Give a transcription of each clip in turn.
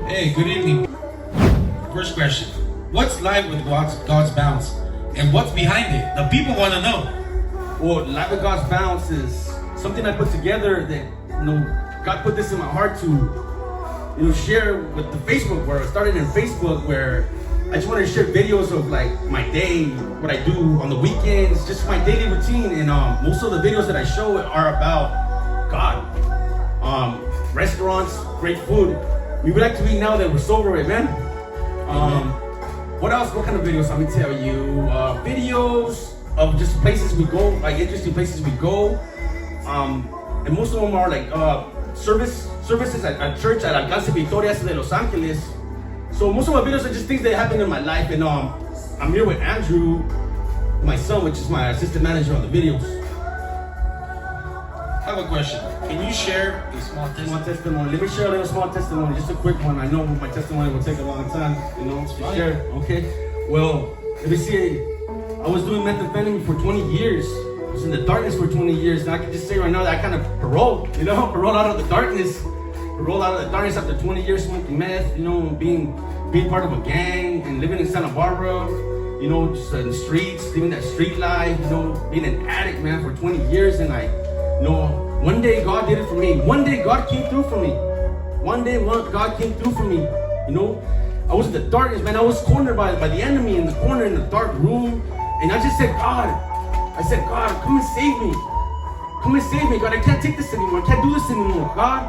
Hey, good evening. First question. What's Live with God's Bounce? And what's behind it? The people want to know. Well, Live with God's Bounce is something I put together that, God put this in my heart to, share with the Facebook, where I started in Facebook, where I just wanted to share videos of like my day, what I do on the weekends, just my daily routine. And most of the videos that I show are about God, restaurants, great food. We would like to eat now that we're sober, amen. What else? What kind of videos? Let me tell you. Videos of just places we go, like interesting places we go. And most of them are like services at church at Alcance Victorias de Los Angeles. So most of my videos are just things that happen in my life. And I'm here with Andrew, my son, which is my assistant manager on the videos. I have a question. Can you share a small testimony? Let me share a little small testimony, just a quick one. I know my testimony will take a long time, to share. Okay. Well, let me see. I was doing methamphetamine for 20 years. I was in the darkness for 20 years, and I can just say right now that I kind of paroled out of the darkness. Paroled out of the darkness after 20 years smoking meth, being part of a gang and living in Santa Barbara, just in the streets, living that street life, being an addict, man, for 20 years. And one day God did it for me. One day God came through for me. God came through for me. I was in the darkness, man. I was cornered by the enemy in the corner in the dark room. And I just said, God, come and save me. Come and save me, God. I can't take this anymore. I can't do this anymore, God.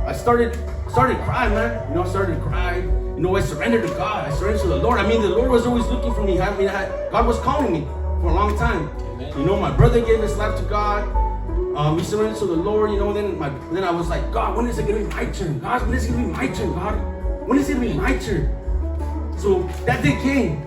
I started crying, man. I started crying. I surrendered to God. I surrendered to the Lord. The Lord was always looking for me. God was calling me for a long time. Amen. My brother gave his life to God. He surrendered to the Lord. Then I was like, God, when is it gonna be my turn? God, when is it gonna be my turn? God, when is it gonna be my turn? So that day came.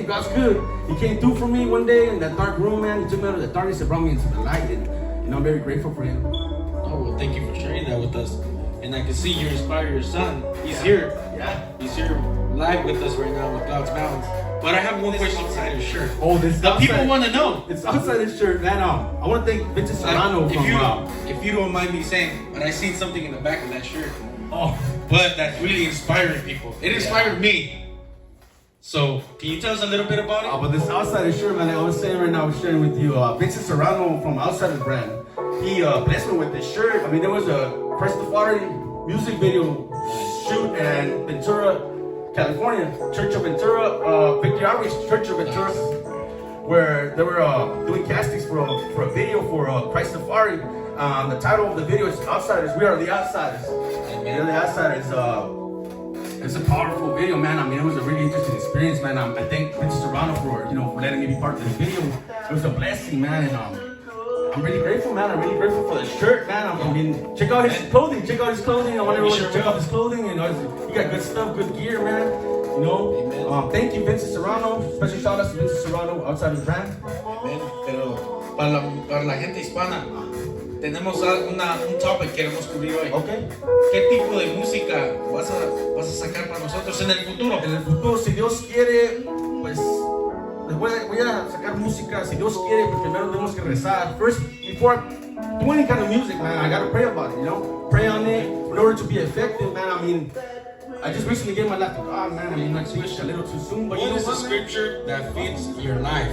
God's good. He came through for me one day in that dark room, man. He took me out of the darkness and brought me into the light, and I'm very grateful for Him. Oh, well, thank you for sharing that with us. And I can see you inspire your son. He's here. Yeah. He's here live with us right now with God's Balance. But I have one question outside his shirt. Oh, this the people want to know. It's outside his shirt, man. I want to thank Vincent Serrano if you don't mind me saying, but I seen something in the back of that shirt. Oh, but that's really inspiring people. It inspired me. So, can you tell us a little bit about it? But this outside his shirt, man, like I was saying right now, I was sharing with you, Vincent Serrano from Outsider's brand. He blessed me with this shirt. There was a Christafari music video shoot in Ventura, California, Church of Ventura, Victory Outreach Church of Ventura, where they were doing castings for a video for Christafari. The title of the video is Outsiders. We are the Outsiders. We are the Outsiders. It's a powerful video, man. It was a really interesting experience, man. I thank Vincent Serrano for letting me be part of this video. It was a blessing, man. And I'm really grateful, man. I'm really grateful for the shirt, man. Check out his clothing. I want everyone to check out his clothing. He got good stuff, good gear, man. Thank you, Vincent Serrano. Special shout out to Vincent Serrano, outside his brand. Amen. Pero para la gente hispana, tenemos un topic que queremos cubrir hoy. Okay. ¿Qué tipo de música vas a sacar para nosotros en el futuro? En el futuro, si Dios quiere, pues voy a sacar música. Si Dios quiere, pues primero tenemos que rezar. First, before I do any kind of music, man, I gotta pray about it, Pray on it in order to be effective, man. I just recently gave my life to God, man. I switched a little too soon, but what is the scripture that fits your life,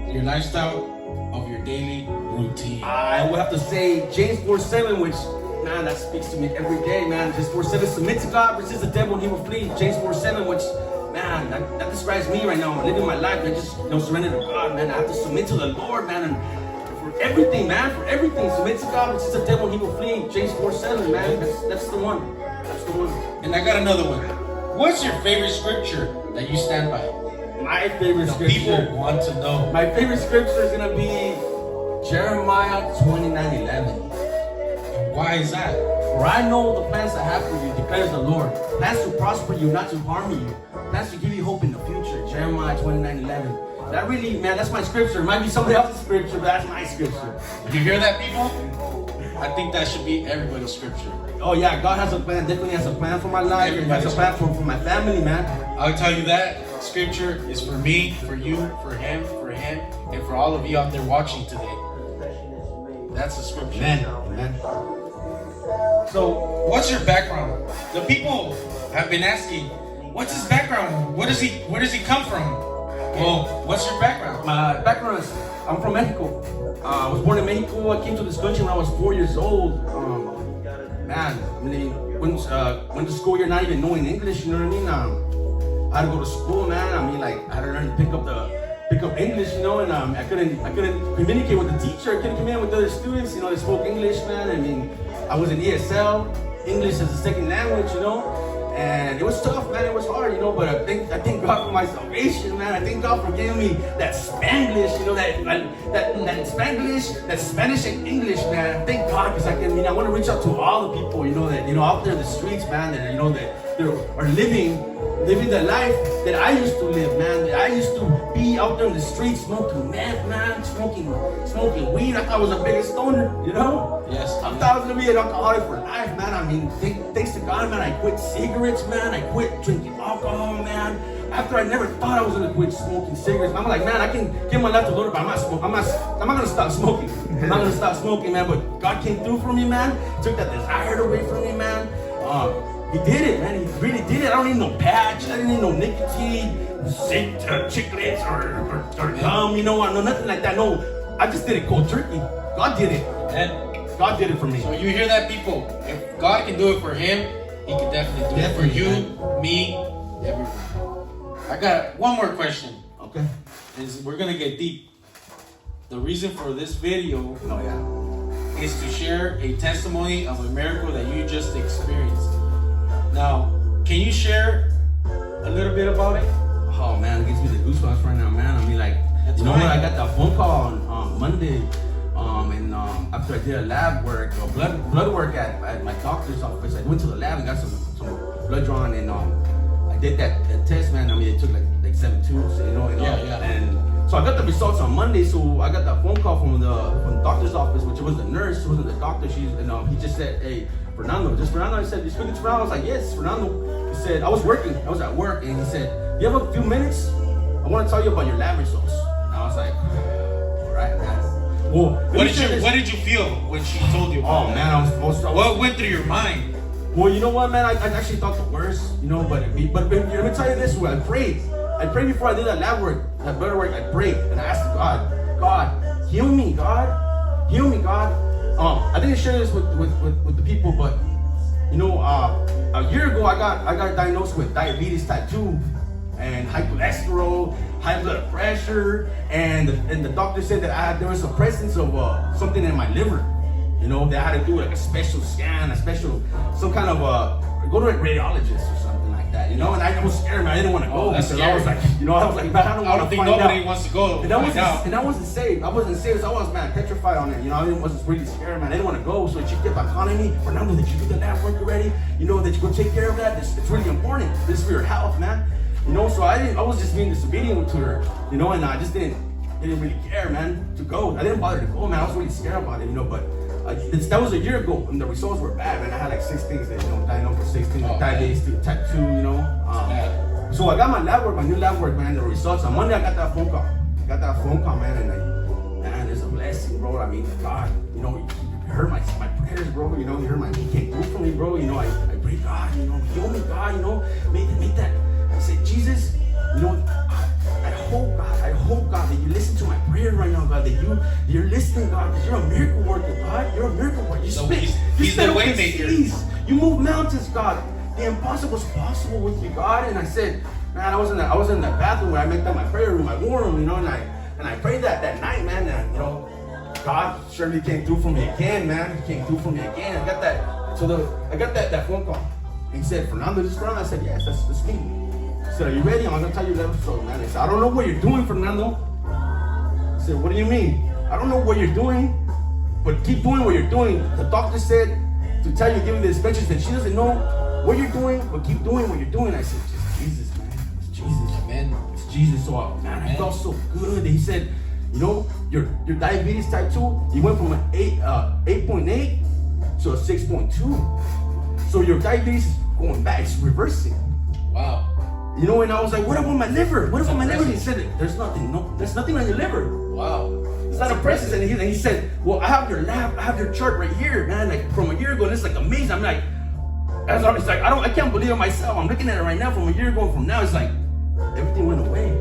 your lifestyle of your daily routine? I would have to say James 4:7, which, man, that speaks to me every day, man. James 4:7, submit to God, resist the devil, and he will flee. James 4:7, which, man, that describes me right now. I'm living my life, I just surrender to God, man. I have to submit to the Lord, man, and for everything, man, submit to God, resist the devil, and he will flee. James 4:7, man, that's the one. That's the one. And I got another one. What's your favorite scripture that you stand by? My favorite scripture. People want to know. My favorite scripture is gonna be Jeremiah 29:11. Why is that? For I know the plans I have for you, declares the Lord. Plans to prosper you, not to harm you. Plans to give you hope in the future. Jeremiah 29:11. That really, man, that's my scripture. It might be somebody else's scripture, but that's my scripture. You hear that, people? I think that should be everybody's scripture. Oh yeah, God has a plan. Definitely has a plan for my life. He has a plan for my family, man. I'll tell you that scripture is for me, for you, for him, and for all of you out there watching today. That's the scripture. Amen. So, what's your background? The people have been asking, what's his background? Where does he come from? Well, what's your background? My background is, I'm from Mexico. I was born in Mexico. I came to this country when I was 4 years old. Man, I mean, went to school year not even knowing English, you know what I mean? I had to go to school, man. I mean, like, I had to learn to pick up English, you know, and I couldn't communicate with the teacher. I couldn't communicate with other students, you know, they spoke English, man. I mean, I was in ESL, English as a second language, you know. And it was tough, man. It was hard, you know. But I thank God for my salvation, man. I thank God for giving me that Spanglish, you know, that Spanglish, that Spanish and English, man. Thank God, because I want to reach out to all the people, you know, that out there in the streets, man, that that are living the life that I used to live, man. That I used to be out there in the streets smoking meth, man, smoking weed. I thought I was the biggest stoner, you know. Yes. I thought I was gonna be an alcoholic for life, man. I mean, thanks to God, man, I quit cigarettes, man. I quit drinking alcohol, man. After I never thought I was gonna quit smoking cigarettes, I'm like, man, I can give my life to the Lord, but I'm not gonna stop smoking. I'm not gonna stop smoking, man. But God came through for me, man. Took that desire away from me, man. He did it, man. He really did it. I don't need no patch. I didn't need no nicotine, chiclets, or gum. You know, I know nothing like that. No, I just did it cold turkey. God did it. And God did it for me. so you hear that, people? If God can do it for him, He can definitely do it for you, me, everyone. I got one more question. Okay. We're gonna get deep. The reason for this video is to share a testimony of a miracle that you just experienced. Now, can you share a little bit about it? Oh man, it gives me the goosebumps right now, man. I mean, like, That's you know right. what? I got that phone call on Monday, and after I did a lab work, or blood work at my doctor's office, I went to the lab and got some blood drawn, and I did that test, man. I mean, it took like 7 tubes, you know. And so I got the results on Monday. So I got that phone call from the doctor's office, which was the nurse, it wasn't the doctor. He just said, "Hey, Fernando, just Fernando." I said, "You speaking to Fernando?" I was like, "Yes, Fernando." He said, I was at work, and he said, "You have a few minutes? I want to tell you about your lab results." And I was like, "All right, man." Well, What did you feel when she told you? Oh man, I was What went through your mind? Well, you know what, man? I actually thought the worst, you know. But let me tell you this way: I prayed before I did that lab work, that blood work. I prayed and I asked God, heal me, God, heal me, God. I didn't share this with the people, but you know, a year ago I got diagnosed with diabetes type 2 and high cholesterol, high blood pressure, and the doctor said that there was a presence of something in my liver. You know, they had to do like a special scan, some kind of go to a radiologist or something like that. You know, and I was scared, man. I didn't want to go that's because scary. I was like, man, I don't think find nobody out. wants to go. And I wasn't saved. I wasn't saved. So I was, man, petrified on it. You know, I wasn't really scared, man. I didn't want to go. So she kept on calling me, "Fernando, did you do the lab work already? You know, that you go take care of that. It's really important. This is for your health, man." You know, so I was just being disobedient to her. You know, and I just didn't really care, man, to go. I didn't bother to go, man. I was really scared about it, you know, but. That was a year ago, and the results were bad, man. I had like 6 things that, you know, diagnosed with 6 things, like diabetes type 2, you know. So I got my lab work, my new lab work, man. The results on Monday, I got that phone call. Man, and man, it's a blessing, bro. I mean, God, you know, you heard my prayers, bro. You know, you heard He came through for me, bro. You know, I pray, God, you know, heal me, God. You know, make that. I said, Jesus, you know. I hope, God, that you listen to my prayer right now, God, that you're listening, God, because you're a miracle worker, God. You're a miracle worker. You speak. He's the way maker. You move mountains, God. The impossible is possible with you, God. And I said, man, I was in that bathroom where I make that my prayer room, my war room, you know, and I prayed that night, man, and you know, God surely came through for me again, man. He came through for me again. I got that phone call. And he said, "Fernando, this Fernando?" I said, "Yes, that's me." He said, "Are you ready? I'm gonna tell you the episode, man." I said, "I don't know what you're doing, Fernando." I said, "What do you mean?" "I don't know what you're doing, but keep doing what you're doing. The doctor said to tell you, give me the inspections that she doesn't know what you're doing, but keep doing what you're doing." I said, "Just Jesus, man. It's Jesus, man. It's Jesus." So, man, I felt so good. He said, "You know, your diabetes type 2, you went from an 8.8 to a 6.2. So your diabetes is going back, it's reversing." Wow. You know, and I was like, "What about my liver? What about my liver?" He said, there's nothing on your liver. Wow. It's not a presence. And he said, "Well, I have your chart right here, man, like from a year ago, and it's like amazing." I'm like, It's like, I can't believe it myself. I'm looking at it right now from a year ago from now. It's like, everything went away.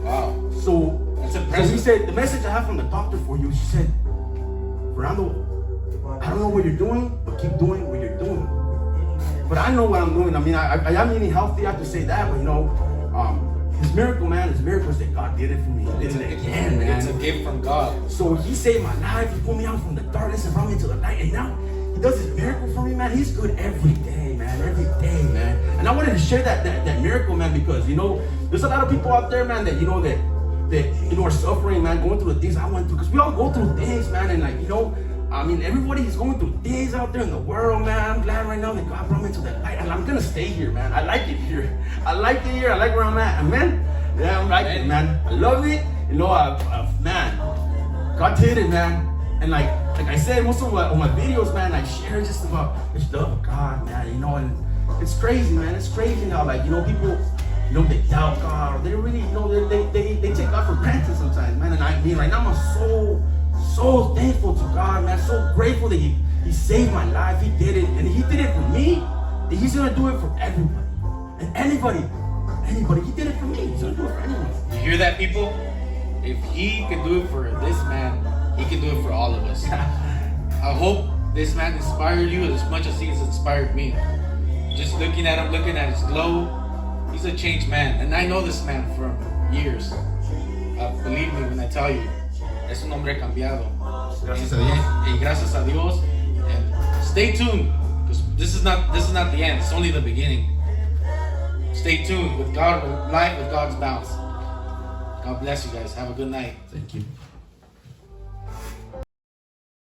Wow. So, That's so impressive. he said, the message I have from the doctor for you, she said, Fernando, I don't know what you're doing, but keep doing what you're doing. But I know what I'm doing. I mean, I am eating healthy, I have to say that, but you know, his miracle, man, his miracles that God did it for me. He did it again, man. It's a gift from God. So he saved my life. He pulled me out from the darkness and brought me into the light. And now he does this miracle for me, man. He's good every day, man. Every day, man. And I wanted to share that miracle, man, because you know, there's a lot of people out there, man, that you know that you know are suffering, man, going through the things I went through. Because we all go through things, man, and like, you know, I mean, everybody is going through things out there in the world, man. I'm glad right now that God brought me into that light. And I'm gonna stay here, man. I like it here. I like it here. I like where I'm at. Amen. Yeah, I'm like it, man. I love it. You know, man, God did it, man. And like I said, most of my videos, man, I share just about this love of God, man. You know, and it's crazy, man. It's crazy how, like, you know, people, you know, they doubt God, or they really, you know, they take God for granted sometimes, man. And I mean, right now, I'm so thankful to God, man. So grateful that He saved my life. He did it, and He did it for me. And He's gonna do it for everybody and anybody. He did it for me. He's gonna do it for anyone. You hear that, people? If He can do it for this man, He can do it for all of us. I hope this man inspired you as much as he has inspired me. Just looking at him, looking at his glow, he's a changed man. And I know this man from years. Believe me when I tell you, es un hombre cambiado. Gracias a Dios. Y gracias a Dios. And stay tuned, because this is not the end. It's only the beginning. Stay tuned with God, with life, with God's bounce. God bless you guys. Have a good night. Thank you.